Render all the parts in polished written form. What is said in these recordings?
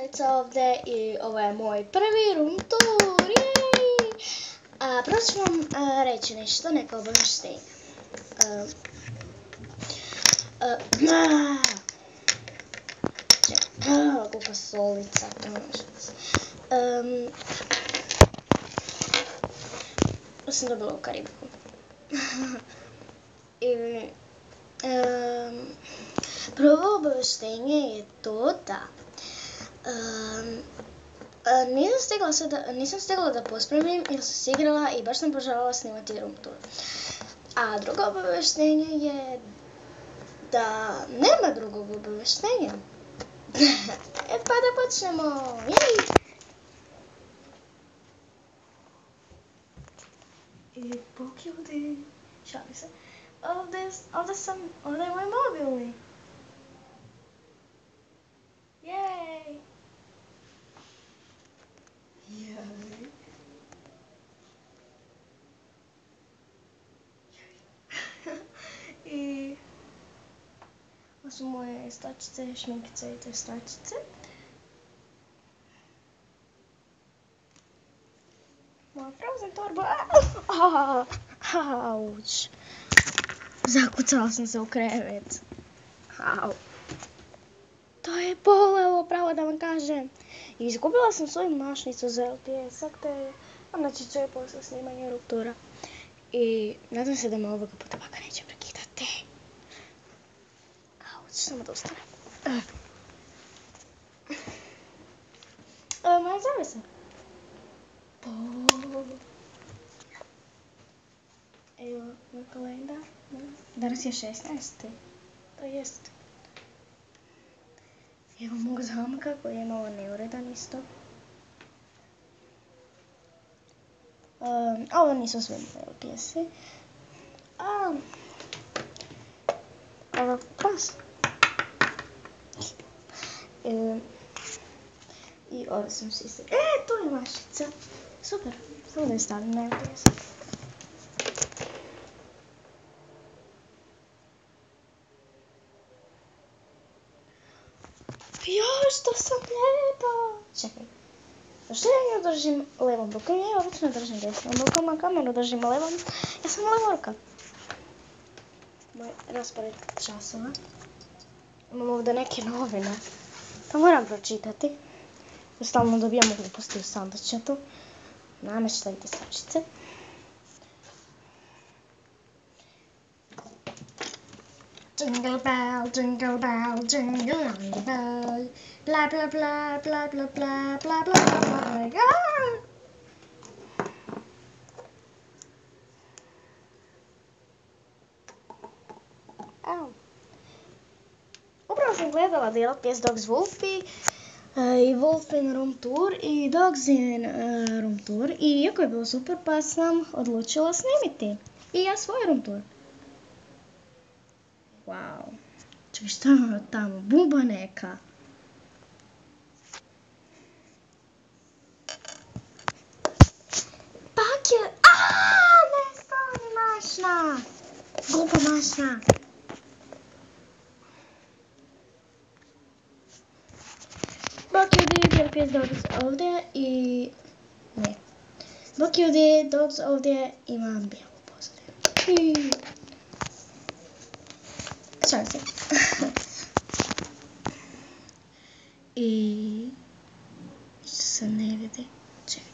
Slavica ovdje i ovo je moj prvi room tour, jej! Prvo ću vam reći nešto, neka obavještenja. Koliko solica, to sam dobila u Karibiku. Prvo obavještenje je to da nisam stigla da pospremim jer sam se igrala i baš sam poželjela snimati room tour. A drugo obavještenje je da nema drugog obavještenja. Pa da počnemo! Jej! I bok ljudi, šalim se. Ovdje je moj mobilni. Jej! Jej! I ovo su moje stačice, šminkice i te stačice. Moja frozen torba. Auć. Zakucala sam se u krevet. Au. To je bolelo, pravo da vam kažem. I izgubila sam svoju mašnicu za LPS akte. Naći ću je posle snimanja room toura. I nadam se da me ovoga puta baka neće prekidati. Auć, samo da ustanem. Moja zavesa. Evo, moj kalendar. Danas je 16. To jest. Evo mog zamka koji je malo neuredan isto. Ovo nisu sve moje LPS-i. Ovo pas. I ove sam sise. Tu je mašica. Super. Samo da je stavim na LPS. Joj, što sam lijepa! Čekaj. Zašto ja nju držim levom rukom? Ja obično držim desnom rukom, a kameru držim levom. Ja sam levorka. Moj raspored časova. Imam ovdje neke novine. To moram pročitati. Stalno dobijam gluposti u sandučetu. Namještajte stačice. Jingle bell, jingle bell, jingle all bell. Bla bla bla bla bla bla bla bla bla bla. Upravo sam gledala The LPS Dogs Wolfie i Wolfin room tour i Dogsin room tour i jako je bilo super pa sam odlučila snimiti. I ja svoj room tour. Wow. Čekaj, šta je tamo? Buba neka. Bakje! Ne stani mašna! Glupa mašna! Bok ljudi, LPS Dogs ovdje i... Ne. Bok ljudi, Dogs ovdje imam bijelu pozadinu. Šalim se. I... Što se ne vidi? Čekaj.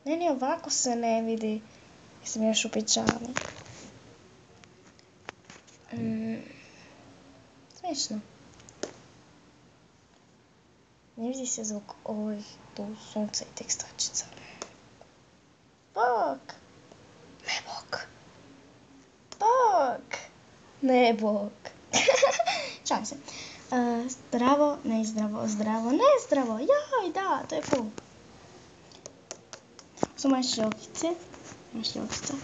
Ne, ni ovako se ne vidi. Jesam još u pidžami. Smiješno. Ne vidi se zbog ovih tu sunca i tek stačica. Bok! Ne bok! Bok! Ne bok! Šalim se. Zdravo, nezdravo, zdravo, nezdravo. Jaj, da, to je cool. Su moje šljokice. Moja šljokica.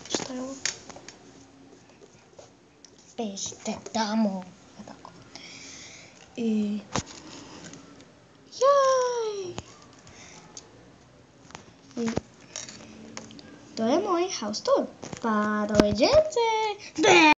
Što je ovo? Bežite tamo. Tako. I... Jaj! I... To je moj house tour. Pa doviđence!